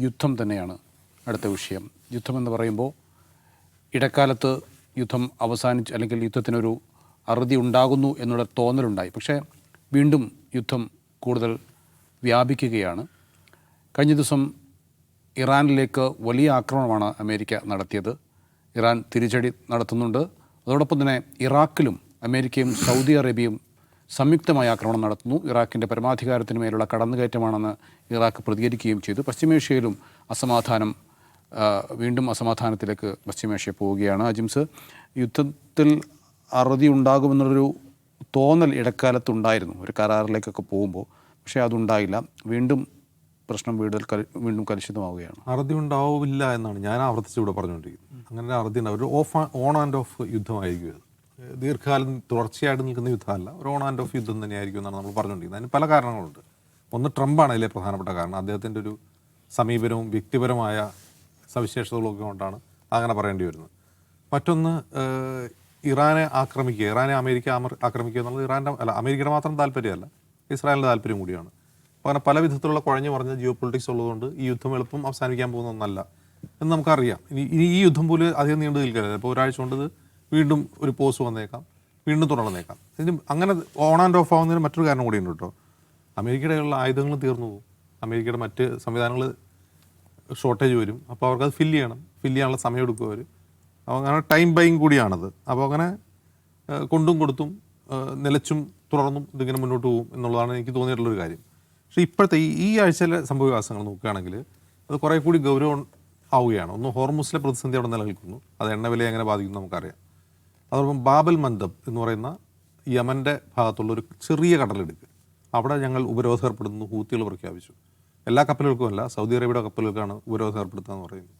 യുദ്ധം തന്നെയാണ് അടുത്ത വിഷയം. യുദ്ധമെന്ന് പറയുമ്പോൾ ഇടക്കാലത്ത് യുദ്ധം അവസാനിച്ച് അല്ലെങ്കിൽ യുദ്ധത്തിനൊരു അറുതി ഉണ്ടാകുന്നു എന്നുള്ള തോന്നലുണ്ടായി. പക്ഷേ വീണ്ടും യുദ്ധം കൂടുതൽ വ്യാപിക്കുകയാണ്. കഴിഞ്ഞ ദിവസം ഇറാനിലേക്ക് വലിയ ആക്രമണമാണ് അമേരിക്ക നടത്തിയത്. ഇറാൻ തിരിച്ചടി നടത്തുന്നുണ്ട്. അതോടൊപ്പം തന്നെ ഇറാഖിലും അമേരിക്കയും സൗദി അറേബ്യയും സംയുക്തമായ ആക്രമണം നടത്തുന്നു. ഇറാഖിൻ്റെ പരമാധികാരത്തിന് മേലുള്ള കടന്നുകയറ്റമാണെന്ന് ഇറാഖ് പ്രതികരിക്കുകയും ചെയ്തു. പശ്ചിമേഷ്യയിലും അസമാധാനം, വീണ്ടും അസമാധാനത്തിലേക്ക് പശ്ചിമേഷ്യ പോവുകയാണ്. അജിംസ്, യുദ്ധത്തിൽ അറുതി ഉണ്ടാകുമെന്നുള്ളൊരു തോന്നൽ ഇടക്കാലത്തുണ്ടായിരുന്നു ഒരു കരാറിലേക്കൊക്കെ പോകുമ്പോൾ. പക്ഷേ അതുണ്ടായില്ല. വീണ്ടും പ്രശ്നം വീണ്ടും കലുഷിതമാവുകയാണ്. അറുതി ഉണ്ടാവില്ല എന്നാണ് ഞാൻ ആവർത്തിച്ച് ഇവിടെ പറഞ്ഞുകൊണ്ടിരിക്കുന്നത്. അങ്ങനെ അറുതി ഉണ്ടാവും. ഒരു ഓൺ ആൻഡ് ഓഫ് യുദ്ധമായിരിക്കും അത്. ദീർഘകാലം തുടർച്ചയായിട്ട് നിൽക്കുന്ന യുദ്ധമല്ല, ഒരു ഓൺ ആൻഡ് ഓഫ് യുദ്ധം തന്നെയായിരിക്കും എന്നാണ് നമ്മൾ പറഞ്ഞുകൊണ്ടിരിക്കുന്നത്. അതിന് പല കാരണങ്ങളുണ്ട്. ഒന്ന്, ട്രംപാണ് അതിലെ പ്രധാനപ്പെട്ട കാരണം. അദ്ദേഹത്തിൻ്റെ ഒരു സമീപനവും വ്യക്തിപരമായ സവിശേഷതകളൊക്കെ കൊണ്ടാണ് അങ്ങനെ പറയേണ്ടി വരുന്നത്. മറ്റൊന്ന്, ഇറാനെ അമേരിക്ക ആക്രമിക്കുക എന്നുള്ളത് അമേരിക്കയുടെ മാത്രം താല്പര്യമല്ല, ഇസ്രായേലിൻ്റെ താല്പര്യം കൂടിയാണ്. അപ്പോൾ അങ്ങനെ പല വിധത്തിലുള്ള കുഴഞ്ഞു പറഞ്ഞ ജിയോ പൊളിറ്റിക്സ് ഉള്ളതുകൊണ്ട് ഈ യുദ്ധം എളുപ്പം അവസാനിക്കാൻ പോകുന്ന ഒന്നല്ല എന്ന് നമുക്കറിയാം. ഇനി ഈ യുദ്ധം പോലും അധികം നീണ്ടു നിൽക്കരുത്. ഇപ്പോൾ ഒരാഴ്ച കൊണ്ട് വീണ്ടും ഒരു പോസ് വന്നേക്കാം, വീണ്ടും തുടർന്നേക്കാം. ഇതിന് അങ്ങനെ ഓൺ ആൻഡ് ഓഫ് ആവുന്നതിന് മറ്റൊരു കാരണം കൂടിയുണ്ട് കേട്ടോ. അമേരിക്കയുടെ ഉള്ള ആയുധങ്ങൾ തീർന്നു പോകും. അമേരിക്കയുടെ മറ്റ് സംവിധാനങ്ങൾ ഷോർട്ടേജ് വരും. അപ്പോൾ അവർക്കത് ഫില്ല് ചെയ്യാനുള്ള സമയം എടുക്കും അവർ. അപ്പോൾ അങ്ങനെ ടൈം ബൈങ് കൂടിയാണത്. അപ്പോൾ അങ്ങനെ കൊണ്ടും കൊടുത്തും നിലച്ചും തുടർന്നും ഇതിങ്ങനെ മുന്നോട്ട് പോകും എന്നുള്ളതാണ് എനിക്ക് തോന്നിയിട്ടുള്ളൊരു കാര്യം. പക്ഷേ ഇപ്പോഴത്തെ ഈ ആഴ്ചയിലെ സംഭവവികാസങ്ങൾ നോക്കുകയാണെങ്കിൽ അത് കുറേ കൂടി ഗൗരവം ആവുകയാണ്. ഒന്ന്, ഹോർമുസിലെ പ്രതിസന്ധി അവിടെ നിലനിൽക്കുന്നു. അത് എണ്ണവിലയെ എങ്ങനെ ബാധിക്കുന്നു നമുക്കറിയാം. അതോടൊപ്പം ബാബൽ മന്ദബ് എന്ന് പറയുന്ന യമൻ്റെ ഭാഗത്തുള്ള ഒരു ചെറിയ കടലെടുക്ക്, അവിടെ ഞങ്ങൾ ഉപരോധം ഏർപ്പെടുന്നു ഹൂത്തികൾ പ്രഖ്യാപിച്ചു. എല്ലാ കപ്പലുകൾക്കും അല്ല, സൗദി അറേബ്യയുടെ കപ്പലുകൾക്കാണ് ഉപരോധം ഏർപ്പെടുത്തുക എന്ന് പറയുന്നത്.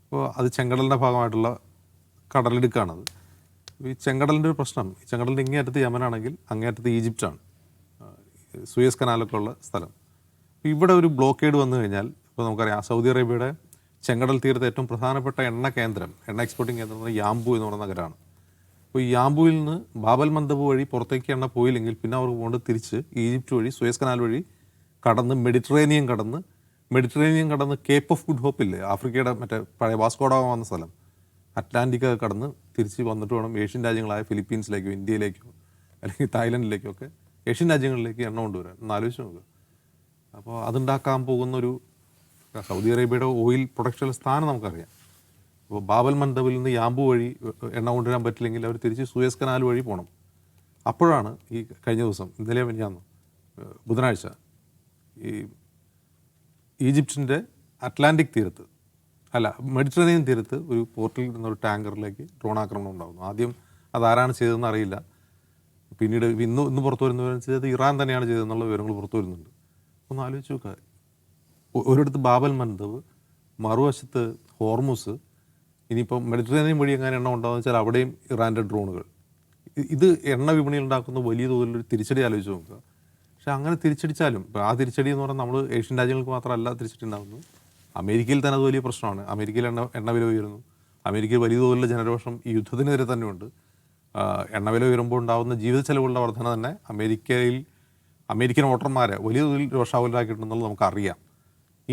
അപ്പോൾ അത് ചെങ്കടലിൻ്റെ ഭാഗമായിട്ടുള്ള കടലെടുക്കാണത്. ഈ ചെങ്കടലിൻ്റെ ഒരു പ്രശ്നം, ഈ ചെങ്കടലിൻ്റെ ഇങ്ങേയറ്റത്ത് യമനാണെങ്കിൽ അങ്ങേയറ്റത്ത് ഈജിപ്റ്റാണ്, സൂയസ് കനാലൊക്കെ ഉള്ള സ്ഥലം. ഇവിടെ ഒരു ബ്ലോക്കേഡ് വന്നു കഴിഞ്ഞാൽ, ഇപ്പോൾ നമുക്കറിയാം സൗദി അറേബ്യയുടെ ചെങ്കടൽ തീരത്തെ ഏറ്റവും പ്രധാനപ്പെട്ട എണ്ണ എക്സ്പോർട്ടിംഗ് കേന്ദ്രം യാംബു എന്ന് പറയുന്ന നഗരമാണ്. അപ്പോൾ ഈ യാംബുവിൽ നിന്ന് ബാബൽ മന്ദബ് വഴി പുറത്തേക്ക് എണ്ണ പോയില്ലെങ്കിൽ പിന്നെ അവർക്ക് പോകേണ്ടത് തിരിച്ച് ഈജിപ്റ്റ് വഴി സൂയസ് കനാൽ വഴി കടന്ന് മെഡിറ്ററേനിയൻ കടന്ന് കേപ്പ് ഓഫ് ഗുഡ് ഹോപ്പ് ഇല്ലേ, ആഫ്രിക്കയുടെ മറ്റേ പഴയ വാസ്കോഡഗാമ വന്ന സ്ഥലം, അറ്റ്ലാന്റിക് കടന്ന് തിരിച്ച് വന്നിട്ട് വേണം ഏഷ്യൻ രാജ്യങ്ങളായ ഫിലിപ്പീൻസിലേക്കോ ഇന്ത്യയിലേക്കോ അല്ലെങ്കിൽ തായ്ലൻഡിലേക്കോ ഒക്കെ ഏഷ്യൻ രാജ്യങ്ങളിലേക്ക് എണ്ണ കൊണ്ടുവരാൻ. ഒന്ന് ആലോചിച്ച് നോക്കുക. അപ്പോൾ അതുണ്ടാക്കാൻ പോകുന്നൊരു സൗദി അറേബ്യയുടെ ഓയിൽ പ്രൊഡക്ഷനിലെ സ്ഥാനം നമുക്കറിയാം. അപ്പോൾ ബാബൽ മന്ദബിൽ നിന്ന് യാംബു വഴി എണ്ണ കൊണ്ടുവരാൻ പറ്റില്ലെങ്കിൽ അവർ തിരിച്ച് സൂയസ് കനാൽ വഴി പോകണം. അപ്പോഴാണ് ഈ കഴിഞ്ഞ ദിവസം, ഇന്നലെ മിനിഞ്ഞാന്ന് ബുധനാഴ്ച, ഈ ഈജിപ്തിൻ്റെ മെഡിറ്ററേനിയൻ തീരത്ത് ഒരു പോർട്ടിൽ നിന്നൊരു ടാങ്കറിലേക്ക് ഡ്രോൺ ആക്രമണം ഉണ്ടാകുന്നു. ആദ്യം അതാരാണ് ചെയ്തതെന്ന് അറിയില്ല. പിന്നീട് ഇന്ന് പുറത്തു വരുന്നവരെന്ന് വെച്ചാൽ ഇറാൻ തന്നെയാണ് ചെയ്തതെന്നുള്ള വിവരങ്ങൾ പുറത്തു വരുന്നുണ്ട്. ഒന്ന് ആലോചിച്ച് നോക്കുക. ഒരിടത്ത് ബാബൽ മന്ദബ്, മറുവശത്ത് ഹോർമുസ്, ഇനിയിപ്പം മെഡിറ്ററേനിയൻ വഴി എങ്ങനെ എണ്ണ ഉണ്ടാകുന്ന വെച്ചാൽ അവിടെയും ഇറാൻ്റെ ഡ്രോണുകൾ. ഇത് എണ്ണ വിപണിയിൽ ഉണ്ടാക്കുന്ന വലിയ തോതിലൊരു തിരിച്ചടി ആലോചിച്ച് നോക്കുക. പക്ഷെ അങ്ങനെ തിരിച്ചടിച്ചാലും, ഇപ്പോൾ ആ തിരിച്ചടി എന്ന് പറഞ്ഞാൽ നമ്മൾ ഏഷ്യൻ രാജ്യങ്ങൾക്ക് മാത്രമല്ല തിരിച്ചടി ഉണ്ടാകുന്നത്, അമേരിക്കയിൽ തന്നെ അത് വലിയ പ്രശ്നമാണ്. അമേരിക്കയിൽ എണ്ണ വില ഉയരുന്നു. അമേരിക്കയിൽ വലിയ തോതിലുള്ള ജനരോഷം ഈ യുദ്ധത്തിനെതിരെ തന്നെയുണ്ട്. എണ്ണവില ഉയരുമ്പോൾ ഉണ്ടാകുന്ന ജീവിത ചെലവുകളുടെ വർധന തന്നെ അമേരിക്കൻ വോട്ടർമാരെ വലിയ തോതിൽ രോഷാകുലരാക്കിയിട്ടുണ്ടെന്നുള്ളത് നമുക്കറിയാം.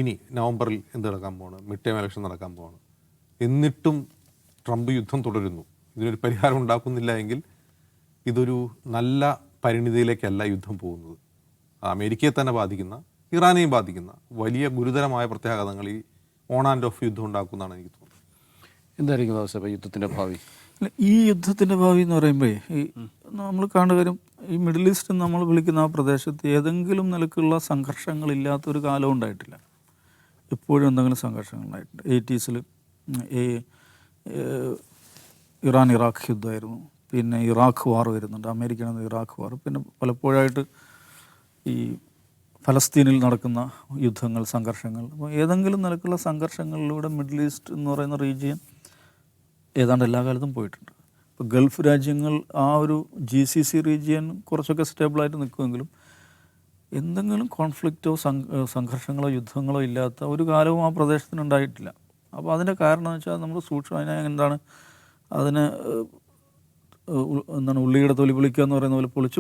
ഇനി നവംബറിൽ എന്ത് നടക്കാൻ പോവാണ്? മിഡ് ടേം ഇലക്ഷൻ നടക്കാൻ പോവാണ്. എന്നിട്ടും ട്രംപ് യുദ്ധം തുടരുന്നു. ഇതിനൊരു പരിഹാരം ഉണ്ടാക്കുന്നില്ല എങ്കിൽ ഇതൊരു നല്ല പരിണിതിയിലേക്കല്ല യുദ്ധം പോകുന്നത്. അമേരിക്കയെ തന്നെ ബാധിക്കുന്ന, ഇറാനെയും ബാധിക്കുന്ന വലിയ ഗുരുതരമായ പ്രത്യാഘാതങ്ങൾ ഈ ഓൺ ആൻഡ് ഓഫ് യുദ്ധം ഉണ്ടാക്കുന്നതാണ് എനിക്ക് തോന്നുന്നത്. എന്തായിരിക്കും യുദ്ധത്തിൻ്റെ ഭാവി? ഈ യുദ്ധത്തിൻ്റെ ഭാവി എന്ന് പറയുമ്പോൾ ഈ നമ്മൾ കാണുന്ന കാര്യം, ഈ മിഡിൽ ഈസ്റ്റ് നമ്മൾ വിളിക്കുന്ന ആ പ്രദേശത്ത് ഏതെങ്കിലും നിലക്കുള്ള സംഘർഷങ്ങളില്ലാത്തൊരു കാലം ഉണ്ടായിട്ടില്ല. എപ്പോഴും എന്തെങ്കിലും സംഘർഷങ്ങളുണ്ടായിട്ടുണ്ട്. 80s ഈ ഇറാൻ ഇറാഖ് യുദ്ധമായിരുന്നു. പിന്നെ ഇറാഖ് വാർ വരുന്നുണ്ട്, അമേരിക്കയാണ് ഇറാഖ് വാർ. പിന്നെ പലപ്പോഴായിട്ട് ഈ ഫലസ്തീനിൽ നടക്കുന്ന യുദ്ധങ്ങൾ, സംഘർഷങ്ങൾ. അപ്പോൾ ഏതെങ്കിലും നിലക്കുള്ള സംഘർഷങ്ങളിലൂടെ മിഡിൽ ഈസ്റ്റ് എന്ന് പറയുന്ന റീജിയൻ ഏതാണ്ട് എല്ലാ കാലത്തും പോയിട്ടുണ്ട്. ഇപ്പോൾ ഗൾഫ് രാജ്യങ്ങൾ, ആ ഒരു GCC റീജിയൻ കുറച്ചൊക്കെ സ്റ്റേബിളായിട്ട് നിൽക്കുമെങ്കിലും എന്തെങ്കിലും കോൺഫ്ലിക്റ്റോ സംഘർഷങ്ങളോ യുദ്ധങ്ങളോ ഇല്ലാത്ത ഒരു കാലവും ആ പ്രദേശത്തിനുണ്ടായിട്ടില്ല. അപ്പോൾ അതിൻ്റെ കാരണം എന്ന് വെച്ചാൽ നമ്മൾ എന്താണ് ഉള്ളിയുടെ തൊലി പൊളിക്കുക എന്ന് പറയുന്ന പോലെ പൊളിച്ച്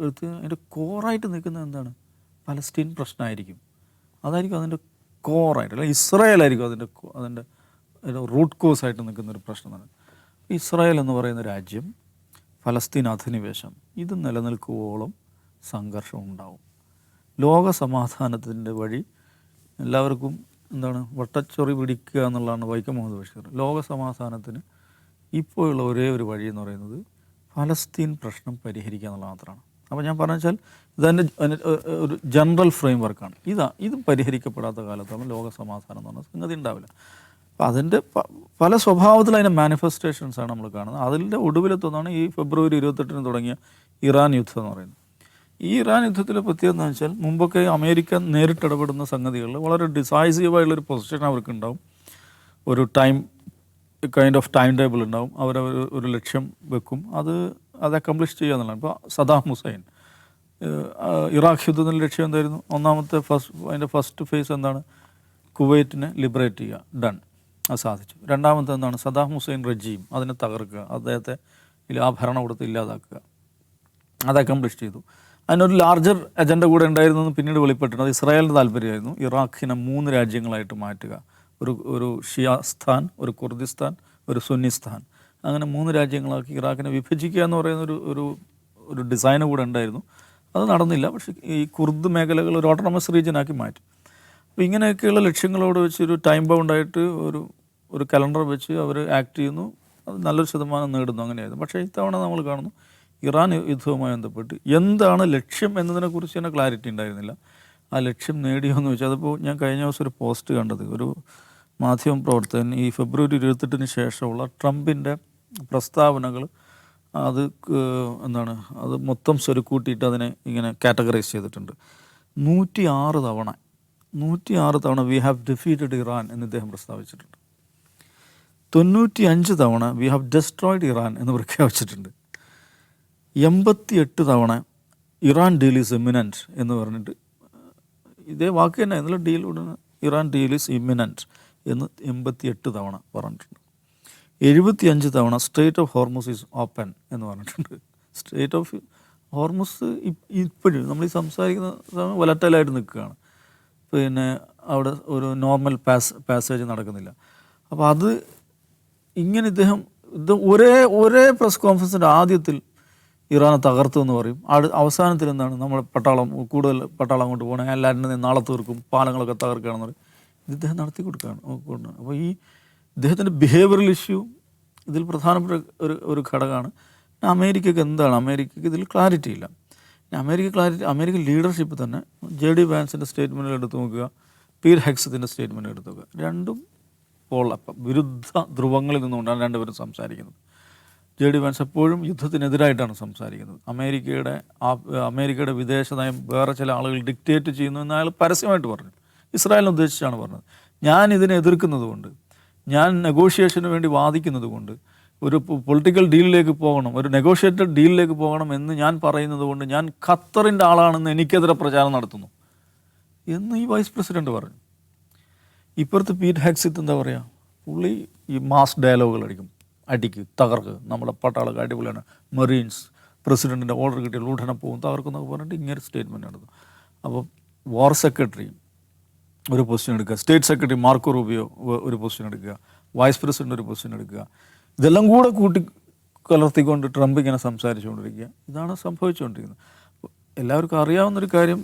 എടുത്ത് അതിൻ്റെ കോറായിട്ട് നിൽക്കുന്നത് എന്താണ്? പലസ്തീൻ പ്രശ്നമായിരിക്കും. അതായിരിക്കും അതിൻ്റെ കോറായിട്ട്, അല്ലെങ്കിൽ ഇസ്രായേലായിരിക്കും അതിൻ്റെ റൂട്ട് കോസായിട്ട് നിൽക്കുന്നൊരു പ്രശ്നം തന്നെ. ഇസ്രായേൽ എന്ന് പറയുന്ന രാജ്യം, ഫലസ്തീൻ അധിനിവേശം, ഇത് നിലനിൽക്കുവോളം സംഘർഷം ഉണ്ടാവും. ലോക സമാധാനത്തിൻ്റെ വഴി എല്ലാവർക്കും എന്താണ് വട്ടച്ചൊറി പിടിക്കുക എന്നുള്ളതാണ് വൈക്കം മുഹമ്മദ് ബഷീർ. ലോക സമാധാനത്തിന് ഇപ്പോഴുള്ള ഒരേ ഒരു വഴി എന്ന് പറയുന്നത് ഫലസ്തീൻ പ്രശ്നം പരിഹരിക്കുക എന്നുള്ളത് മാത്രമാണ്. അപ്പോൾ ഞാൻ പറഞ്ഞു വെച്ചാൽ ഇതതിൻ്റെ ഒരു ജനറൽ ഫ്രെയിം വർക്കാണ്. ഇത് പരിഹരിക്കപ്പെടാത്ത കാലത്തോളം ലോക സമാധാനം എന്ന് പറഞ്ഞ സംഗതി ഉണ്ടാവില്ല. അപ്പോൾ അതിൻ്റെ പല സ്വഭാവത്തിൽ അതിൻ്റെ മാനിഫെസ്റ്റേഷൻസാണ് നമ്മൾ കാണുന്നത്. അതിൻ്റെ ഒടുവിലെത്തൊന്നാണ് ഈ ഫെബ്രുവരി 28 തുടങ്ങിയ ഇറാൻ യുദ്ധം എന്ന് പറയുന്നത്. ഈ ഇറാൻ യുദ്ധത്തിലെ പ്രത്യേകത എന്ന് വെച്ചാൽ മുമ്പൊക്കെ അമേരിക്ക നേരിട്ടിടപെടുന്ന സംഗതികളിൽ വളരെ ഡിസൈസീവായുള്ളൊരു പൊസിഷൻ അവർക്ക് ഉണ്ടാവും. ഒരു കൈൻഡ് ഓഫ് ടൈം ടേബിൾ ഉണ്ടാവും. ഒരു ലക്ഷ്യം വെക്കും, അത് അക്കംപ്ലിഷ് ചെയ്യുക എന്നുള്ളതാണ്. ഇപ്പോൾ സദാം ഹുസൈൻ ഇറാഖ് യുദ്ധത്തിൻ്റെ ലക്ഷ്യം എന്തായിരുന്നു? അതിൻ്റെ ഫസ്റ്റ് ഫേസ് എന്താണ്? കുവൈറ്റിനെ ലിബറേറ്റ് ചെയ്യുക, ഡൺ, അത് സാധിച്ചു. രണ്ടാമത്തെ എന്താണ്? സദാം ഹുസൈൻ റജീം, അതിനെ തകർക്കുക, അദ്ദേഹത്തെ ആ ഭരണകൂടത്തെ ഇല്ലാതാക്കുക, അത് അക്കംപ്ലിഷ് ചെയ്തു. അതിനൊരു ലാർജർ അജണ്ട കൂടെ ഉണ്ടായിരുന്നു എന്ന് പിന്നീട് വെളിപ്പെട്ടിട്ടുണ്ട്. അത് ഇസ്രായേലിൻ്റെ താല്പര്യമായിരുന്നു. ഇറാഖിനെ 3 രാജ്യങ്ങളായിട്ട് മാറ്റുക, ഒരു ഷിയാസ്ഥാൻ, ഒരു കുർദിസ്ഥാൻ, ഒരു സുന്നിസ്ഥാൻ, അങ്ങനെ 3 രാജ്യങ്ങളാക്കി ഇറാഖിനെ വിഭജിക്കുക എന്ന് പറയുന്ന ഒരു ഡിസൈന് കൂടെ ഉണ്ടായിരുന്നു. അത് നടന്നില്ല. പക്ഷേ ഈ കുർദ് മേഖലകൾ ഒരു ഓട്ടോണമസ് റീജിയനാക്കി മാറ്റി. അപ്പോൾ ഇങ്ങനെയൊക്കെയുള്ള ലക്ഷ്യങ്ങളോട് വെച്ച് ഒരു ടൈം ബൗണ്ടായിട്ട് ഒരു കലണ്ടർ വെച്ച് അവർ ആക്ട് ചെയ്യുന്നു. അത് നല്ലൊരു ശതമാനം നേടുന്നു, അങ്ങനെയായിരുന്നു. പക്ഷേ ഇത്തവണ നമ്മൾ കാണുന്നു ഇറാൻ യുദ്ധവുമായി ബന്ധപ്പെട്ട് എന്താണ് ലക്ഷ്യം എന്നതിനെക്കുറിച്ച് തന്നെ ക്ലാരിറ്റി ഉണ്ടായിരുന്നില്ല. ആ ലക്ഷ്യം നേടിയോ എന്ന് വെച്ചാൽ, അതിപ്പോൾ ഞാൻ കഴിഞ്ഞ ദിവസം ഒരു പോസ്റ്റ് കണ്ടത്, ഒരു മാധ്യമ പ്രവർത്തകൻ ഈ ഫെബ്രുവരി 28 ശേഷമുള്ള ട്രംപിൻ്റെ പ്രസ്താവനകൾ അത് മൊത്തം സ്വരുക്കൂട്ടിയിട്ട് അതിനെ ഇങ്ങനെ കാറ്റഗറൈസ് ചെയ്തിട്ടുണ്ട്. 106 തവണ വി ഹാവ് ഡിഫീറ്റഡ് ഇറാൻ എന്ന് ഇദ്ദേഹം പ്രസ്താവിച്ചിട്ടുണ്ട്. 95 തവണ വി ഹാവ് ഡെസ്ട്രോയിഡ് ഇറാൻ എന്ന് പ്രഖ്യാപിച്ചിട്ടുണ്ട്. 88 തവണ ഇറാൻ ഡീൽ ഈസ് ഇമ്മിനൻറ്റ് എന്ന് പറഞ്ഞിട്ട് ഇതേ വാക്ക് തന്നെ എന്നുള്ള ഡീൽ ഉടനെ ഇറാൻ ഡീൽ ഈസ് ഇമ്മിനൻറ്റ് എന്ന് 88 തവണ പറഞ്ഞിട്ടുണ്ട്. 75 തവണ straight of Hormuz is open എന്ന് പറഞ്ഞിട്ടുണ്ട്. സ്ട്രേറ്റ് ഓഫ് ഹോർമുസ് ഇപ്പോഴും നമ്മൾ ഈ സംസാരിക്കുന്ന സമയം വലറ്റലായിട്ട് നിൽക്കുകയാണ്. പിന്നെ അവിടെ ഒരു നോർമൽ പാസേജ് നടക്കുന്നില്ല. അപ്പോൾ അത് ഇങ്ങനെ ഇത് ഒരേ പ്രസ് കോൺഫറൻസിൻ്റെ ആദ്യത്തിൽ ഇറാനെ തകർത്തു എന്ന് പറയും. അവസാനത്തിൽ എന്താണ് നമ്മുടെ കൂടുതൽ പട്ടാളം അങ്ങോട്ട് പോകണം, എല്ലാവരും നാളെ തീർക്കും, പാലങ്ങളൊക്കെ തകർക്കുകയാണെന്ന് പറയും. ഇത് ഇദ്ദേഹം നടത്തി കൊടുക്കുകയാണ്. അപ്പോൾ ഈ ഇദ്ദേഹത്തിൻ്റെ ബിഹേവിയറൽ ഇഷ്യൂ ഇതിൽ പ്രധാനപ്പെട്ട ഒരു ഘടകമാണ്. അമേരിക്കയ്ക്ക് എന്താണ്? അമേരിക്കയ്ക്ക് ഇതിൽ ക്ലാരിറ്റി ഇല്ല. അമേരിക്കൻ ലീഡർഷിപ്പ് തന്നെ JD വാൻസിൻ്റെ സ്റ്റേറ്റ്മെൻറ്റുകൾ എടുത്ത് നോക്കുക, പീറ്റ് ഹെഗ്സത്തിൻ്റെ സ്റ്റേറ്റ്മെൻറ്റ് എടുത്ത് നോക്കുക. രണ്ടും വിരുദ്ധ ധ്രുവങ്ങളിൽ നിന്നുകൊണ്ടാണ് രണ്ടുപേരും സംസാരിക്കുന്നത്. JD വാൻസ് എപ്പോഴും യുദ്ധത്തിനെതിരായിട്ടാണ് സംസാരിക്കുന്നത്. അമേരിക്കയുടെ വിദേശ നയം വേറെ ചില ആളുകൾ ഡിക്റ്റേറ്റ് ചെയ്യുന്നു എന്ന് അയാൾ പരസ്യമായിട്ട് പറഞ്ഞു. ഇസ്രായേലിനെ ഉദ്ദേശിച്ചാണ് പറഞ്ഞത്. ഞാൻ ഇതിനെ എതിർക്കുന്നത് കൊണ്ട്, ഞാൻ നെഗോഷിയേഷന് വേണ്ടി വാദിക്കുന്നത് കൊണ്ട്, ഒരു പൊളിറ്റിക്കൽ ഡീലിലേക്ക് പോകണം, ഒരു നെഗോഷിയേറ്റഡ് ഡീലിലേക്ക് പോകണം എന്ന് ഞാൻ പറയുന്നത് കൊണ്ട് ഞാൻ ഖത്തറിൻ്റെ ആളാണെന്ന് എനിക്കെതിരെ പ്രചാരണം നടത്തുന്നു എന്ന് ഈ വൈസ് പ്രസിഡൻറ്റ് പറഞ്ഞു. ഇപ്പുറത്ത് പീറ്റ് ഹെഗ്സത്ത് എന്താ പറയുക? പുള്ളി ഈ മാസ് ഡയലോഗുകൾ അടിക്ക്, തകർക്ക്, നമ്മുടെ പട്ടാളൊക്കെ അടിപൊളിയാണ്, മെറീൻസ്, പ്രസിഡൻറ്റിൻ്റെ ഓർഡർ കിട്ടിയ ലൂഢനെ പോകും, തകർക്കുന്നൊക്കെ പറഞ്ഞിട്ട് ഇങ്ങനെ സ്റ്റേറ്റ്മെൻറ്റ് നടത്തും. അപ്പോൾ വാർ സെക്രട്ടറി ഒരു പൊസിഷൻ എടുക്കുക, സ്റ്റേറ്റ് സെക്രട്ടറി മാർക്കോ റൂബിയോ ഒരു പൊസിഷൻ എടുക്കുക, വൈസ് പ്രസിഡന്റ് ഒരു പൊസിഷൻ എടുക്കുക, ഇതെല്ലാം കൂടെ കൂട്ടിക്കലർത്തിക്കൊണ്ട് ട്രംപ് ഇങ്ങനെ സംസാരിച്ചുകൊണ്ടിരിക്കുക. ഇതാണ് സംഭവിച്ചുകൊണ്ടിരിക്കുന്നത്. എല്ലാവർക്കും അറിയാവുന്നൊരു കാര്യം,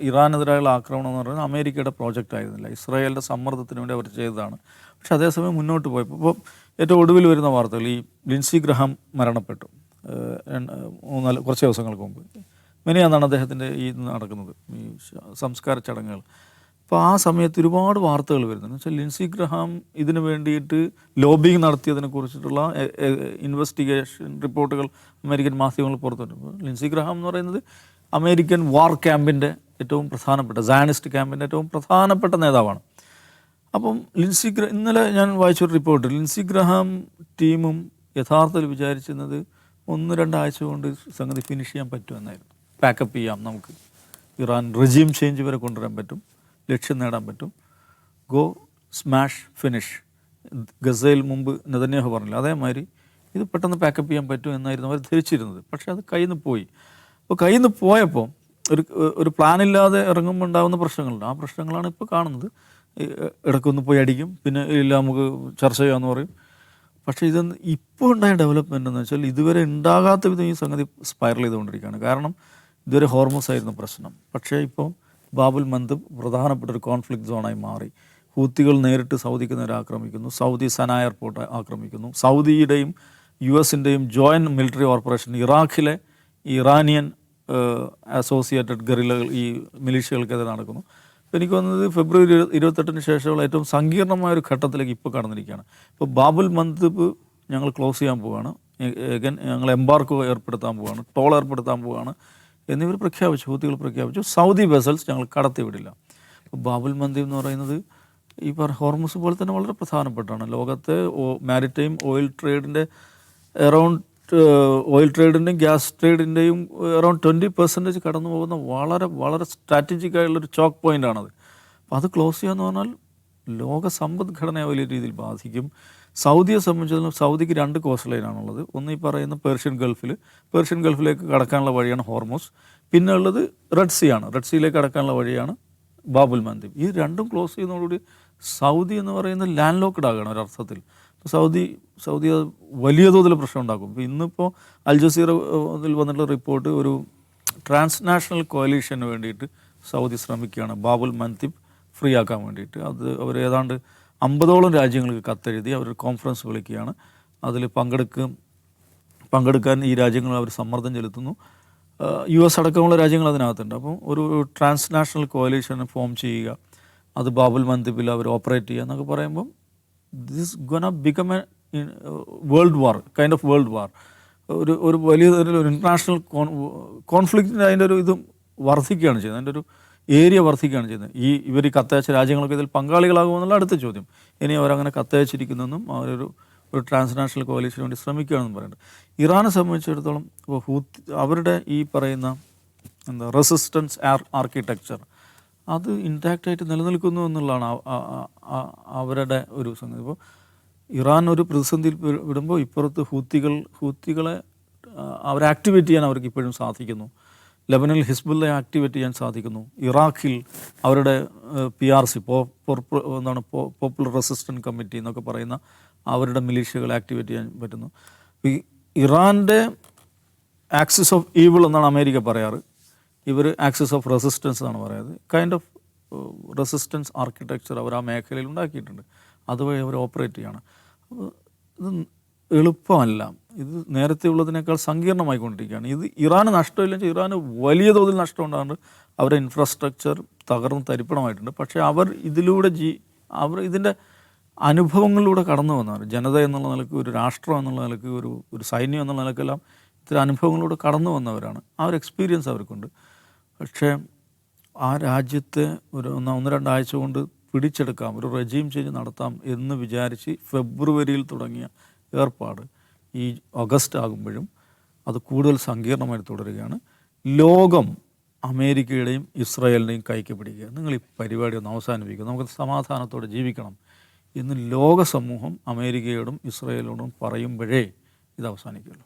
ഇറാനെതിരായുള്ള ആക്രമണം എന്ന് പറയുന്നത് അമേരിക്കയുടെ പ്രോജക്റ്റ് ആയിരുന്നില്ല, ഇസ്രായേലിൻ്റെ സമ്മർദ്ദത്തിന് വേണ്ടി അവർ ചെയ്തതാണ്. പക്ഷെ അതേസമയം മുന്നോട്ട് പോയപ്പോൾ ഇപ്പോൾ ഏറ്റവും ഒടുവിൽ വരുന്ന വാർത്തകൾ, ഈ ലിൻസി ഗ്രഹാം മരണപ്പെട്ടു കുറച്ച് ദിവസങ്ങൾക്ക് മുമ്പ്. മെനിയാന്നാണ് അദ്ദേഹത്തിൻ്റെ ഈ നടക്കുന്നത്, ഈ സംസ്കാര ചടങ്ങുകൾ. അപ്പോൾ ആ സമയത്ത് ഒരുപാട് വാർത്തകൾ വരുന്നുണ്ട്. എന്ന് വെച്ചാൽ ലിൻസി ഗ്രഹാം ഇതിന് വേണ്ടിയിട്ട് ലോബിങ് നടത്തിയതിനെ കുറിച്ചിട്ടുള്ള ഇൻവെസ്റ്റിഗേഷൻ റിപ്പോർട്ടുകൾ അമേരിക്കൻ മാധ്യമങ്ങൾ പുറത്തുവിട്ടു. ലിൻസി ഗ്രഹാം എന്ന് പറയുന്നത് അമേരിക്കൻ വാർ ക്യാമ്പിൻ്റെ ഏറ്റവും പ്രധാനപ്പെട്ട, സയനിസ്റ്റ് ക്യാമ്പിൻ്റെ ഏറ്റവും പ്രധാനപ്പെട്ട നേതാവാണ്. അപ്പം ഇന്നലെ ഞാൻ വായിച്ചൊരു റിപ്പോർട്ട്, ലിൻസി ഗ്രഹാം ടീമും യഥാർത്ഥത്തിൽ വിചാരിച്ചിരുന്നത് 1-2 ആഴ്ച കൊണ്ട് സംഗതി ഫിനിഷ് ചെയ്യാൻ പറ്റുമെന്നായിരുന്നു. പാക്കപ്പ് ചെയ്യാം, നമുക്ക് ഇറാൻ റെജീം ചേഞ്ച് വരെ കൊണ്ടുവരാൻ പറ്റും, ലക്ഷ്യം നേടാൻ പറ്റും, ഗോ സ്മാഷ് ഫിനിഷ്. ഗസയിൽ മുമ്പ് നെതന്യാഹു പറഞ്ഞില്ല, അതേമാതിരി ഇത് പെട്ടെന്ന് പാക്കപ്പ് ചെയ്യാൻ പറ്റും എന്നായിരുന്നു അവർ ധരിച്ചിരുന്നത്. പക്ഷേ അത് കയ്യിൽ നിന്ന് പോയി. അപ്പോൾ കയ്യിൽ നിന്ന് പോയപ്പോൾ ഒരു ഒരു പ്ലാനില്ലാതെ ഇറങ്ങുമ്പോൾ ഉണ്ടാകുന്ന പ്രശ്നങ്ങളുണ്ട്. ആ പ്രശ്നങ്ങളാണ് ഇപ്പോൾ കാണുന്നത്. ഇടയ്ക്കൊന്ന് പോയി അടിക്കും, പിന്നെ ഇല്ല നമുക്ക് ചർച്ച ചെയ്യാമെന്ന് പറയും. പക്ഷേ ഇതൊന്ന് ഇപ്പോൾ ഉണ്ടായ ഡെവലപ്മെൻ്റ് എന്ന് വെച്ചാൽ ഇതുവരെ ഉണ്ടാകാത്ത വിധം ഈ സംഗതി സ്പൈറൽ ചെയ്തുകൊണ്ടിരിക്കുകയാണ്. കാരണം ഇതുവരെ ഹോർമസ് ആയിരുന്നു പ്രശ്നം. പക്ഷേ ഇപ്പോൾ ബാബുൽ മന്ദബ് പ്രധാനപ്പെട്ട ഒരു കോൺഫ്ലിക്റ്റ് സോണായി മാറി. ഹൂത്തികൾ നേരിട്ട് സൗദിക്ക് നേരെ ആക്രമിക്കുന്നു. സൗദി സന എയർപോർട്ട് ആക്രമിക്കുന്നു. സൗദിയുടെയും US-ൻ്റെയും ജോയിൻറ്റ് മിലിറ്ററി ഓപ്പറേഷൻ ഇറാഖിലെ ഇറാനിയൻ അസോസിയേറ്റഡ് ഗറില്ലകൾ ഈ മിലീഷ്യകൾക്കെതിരെ നടക്കുന്നു. അപ്പോൾ എനിക്ക് തോന്നുന്നത് ഫെബ്രുവരി 28 ശേഷമുള്ള ഏറ്റവും സങ്കീർണമായ ഒരു ഘട്ടത്തിലേക്ക് ഇപ്പോൾ കടന്നിരിക്കുകയാണ്. ഇപ്പോൾ ബാബുൽ മന്ദബ് ഞങ്ങൾ ക്ലോസ് ചെയ്യാൻ പോവുകയാണ്, ഞങ്ങൾ എംബാർക്ക് ഏർപ്പെടുത്താൻ പോവുകയാണ്, ടോൾ ഏർപ്പെടുത്താൻ പോവുകയാണ് എന്നിവർ പ്രഖ്യാപിച്ചു, ഹൂത്തികൾ പ്രഖ്യാപിച്ചു. സൗദി വെസൽസ് ഞങ്ങൾ കടത്തിവിടില്ല. അപ്പോൾ ബാബുൽ മന്ദബ് എന്ന് പറയുന്നത് ഈ ഹോർമുസ് പോലെ തന്നെ വളരെ പ്രധാനപ്പെട്ടാണ്. ലോകത്തെ മാരിടൈം ഓയിൽ ട്രേഡിൻ്റെ ഓയിൽ ട്രേഡിൻ്റെയും ഗ്യാസ് ട്രേഡിൻ്റെയും അറൗണ്ട് 20% കടന്നു പോകുന്ന വളരെ വളരെ സ്ട്രാറ്റജിക് ആയുള്ളൊരു ചോക്ക് പോയിൻ്റാണത്. അപ്പോൾ അത് ക്ലോസ് ചെയ്യുക എന്ന് പറഞ്ഞാൽ ലോക സമ്പദ്ഘടനയെ വലിയ രീതിയിൽ ബാധിക്കും. സൗദിയെ സംബന്ധിച്ചിടത്തോളം സൗദിക്ക് 2 കോസ്റ്റ് ലൈനാണുള്ളത്. ഒന്ന് ഈ പറയുന്ന പേർഷ്യൻ ഗൾഫിലേക്ക് കടക്കാനുള്ള വഴിയാണ് ഹോർമോസ്. പിന്നെ ഉള്ളത് റെഡ് സീ ആണ്. റെഡ് സീയിലേക്ക് കടക്കാനുള്ള വഴിയാണ് ബാബുൽ മന്ദബ്. ഈ രണ്ടും ക്ലോസ് ചെയ്യുന്നതോടുകൂടി സൗദി എന്ന് പറയുന്നത് ലാൻഡ് ലോക്ക്ഡ് ആകുകയാണ് ഒരർത്ഥത്തിൽ. സൗദി വലിയ തോതിൽ പ്രശ്നം ഉണ്ടാക്കും. ഇപ്പോൾ ഇന്നിപ്പോൾ അൽ ജസീറയിൽ വന്നിട്ടുള്ള റിപ്പോർട്ട് ഒരു ട്രാൻസ്നാഷണൽ കോalitionന് വേണ്ടിയിട്ട് സൗദി ശ്രമിക്കുകയാണ് ബാബുൽ മന്ദബ് ഫ്രീ ആക്കാൻ വേണ്ടിയിട്ട്. അത് അവർ ഏതാണ്ട് 50ഓളം രാജ്യങ്ങൾക്ക് കത്തെഴുതി അവർ കോൺഫറൻസ് വിളിക്കുകയാണ്. അതിൽ പങ്കെടുക്കാൻ ഈ രാജ്യങ്ങൾ അവർ സമ്മർദ്ദം ചെലുത്തുന്നു. US അടക്കമുള്ള രാജ്യങ്ങൾ അതിനകത്തുണ്ട്. അപ്പോൾ ഒരു ട്രാൻസ്നാഷണൽ കോalition ഫോം ചെയ്യുക, അത് ബാബുൽ മന്ദബിൽ അവർ ഓപ്പറേറ്റ് ചെയ്യുക എന്നൊക്കെ പറയുമ്പം this gonna become A world war, kind of world war. ഒരു വലിയ ഒരു ഇൻ്റർനാഷണൽ കോൺഫ്ലിക്റ്റിൻ്റെ അതിൻ്റെ ഒരു ഇത് വർദ്ധിക്കുകയാണ് ചെയ്യുന്നത്, അതിൻ്റെ ഒരു ഏരിയ വർദ്ധിക്കുകയാണ് ചെയ്യുന്നത്. ഇവർ ഈ കത്തയച്ച രാജ്യങ്ങളൊക്കെ ഇതിൽ പങ്കാളികളാകുമെന്നുള്ള അടുത്ത ചോദ്യം. ഇനി അവരങ്ങനെ കത്തയച്ചിരിക്കുന്നെന്നും അവരൊരു ട്രാൻസ്നാഷണൽ കോalitionന് വേണ്ടി ശ്രമിക്കുകയാണെന്നും പറയുന്നുണ്ട്. ഇറാനെ സംബന്ധിച്ചിടത്തോളം അവരുടെ ഈ പറയുന്ന റെസിസ്റ്റൻസ് ആർക്കിടെക്ചർ അത് ഇൻടാക്റ്റായിട്ട് നിലനിൽക്കുന്നു എന്നുള്ളതാണ് അവരുടെ ഒരു സംഗതി. ഇപ്പോൾ ഇറാൻ ഒരു പ്രതിസന്ധിയിൽ വിടുമ്പോൾ ഇപ്പുറത്ത് ഹൂത്തികളെ അവരെ ആക്ടിവേറ്റ് ചെയ്യാൻ അവർക്ക് ഇപ്പോഴും സാധിക്കുന്നു. ലെബനനിൽ ഹിസ്ബുള്ളയെ ആക്ടിവേറ്റ് ചെയ്യാൻ സാധിക്കുന്നു. ഇറാഖിൽ അവരുടെ PRC പോപ്പുലർ റെസിസ്റ്റൻസ് കമ്മിറ്റി എന്നൊക്കെ പറയുന്ന അവരുടെ മിലീഷ്യകളെ ആക്ടിവേറ്റ് ചെയ്യാൻ പറ്റുന്നു. ഈ ഇറാൻ്റെ ആക്സിസ് ഓഫ് ഈവിൾ എന്നാണ് അമേരിക്ക പറയാറ്. ഇവർ ആക്സിസ് ഓഫ് റെസിസ്റ്റൻസ് എന്നാണ് പറയുന്നത്. കൈൻഡ് ഓഫ് റെസിസ്റ്റൻസ് ആർക്കിടെക്ചർ അവർ ആ മേഖലയിൽ ഉണ്ടാക്കിയിട്ടുണ്ട്. അതുവഴി അവർ ഓപ്പറേറ്റ് ചെയ്യാണ്. അപ്പോൾ ഇത് എളുപ്പമല്ല. ഇത് നേരത്തെ ഉള്ളതിനേക്കാൾ സങ്കീർണമായിക്കൊണ്ടിരിക്കുകയാണ്. ഇത് ഇറാന് നഷ്ടമില്ലെങ്കിൽ ഇറാന് വലിയ തോതിൽ നഷ്ടം ഉണ്ടാകുന്നുണ്ട്. അവരുടെ ഇൻഫ്രാസ്ട്രക്ചർ തകർന്ന് തരിപ്പണമായിട്ടുണ്ട്. പക്ഷേ അവർ ഇതിലൂടെ അവർ ഇതിൻ്റെ അനുഭവങ്ങളിലൂടെ കടന്നു വന്നവർ, ജനത എന്നുള്ള നിലയ്ക്ക്, ഒരു രാഷ്ട്രം എന്നുള്ള നിലയ്ക്ക്, ഒരു സൈന്യം എന്നുള്ള നിലയ്ക്കെല്ലാം ഇത്തരം അനുഭവങ്ങളിലൂടെ കടന്നു വന്നവരാണ്. ആ ഒരു എക്സ്പീരിയൻസ് അവർക്കുണ്ട്. പക്ഷേ ആ രാജ്യത്തെ ഒരു 1-2 ആഴ്ച കൊണ്ട് പിടിച്ചെടുക്കാം, ഒരു റെജീം ചേഞ്ച് നടത്താം എന്ന് വിചാരിച്ച് ഫെബ്രുവരിയിൽ തുടങ്ങിയ ഏർപ്പാട് ഈ ഓഗസ്റ്റ് ആകുമ്പോഴും അത് കൂടുതൽ സങ്കീർണമായി തുടരുകയാണ്. ലോകം അമേരിക്കയുടെയും ഇസ്രായേലിൻ്റെയും കൈക്ക് പിടിക്കുക, നിങ്ങൾ ഈ പരിപാടി ഒന്ന് അവസാനിപ്പിക്കുക, നമുക്ക് സമാധാനത്തോടെ ജീവിക്കണം എന്ന് ലോക സമൂഹം അമേരിക്കയോടും ഇസ്രായേലിനോടും പറയുമ്പോഴേ ഇത് അവസാനിക്കുള്ളൂ.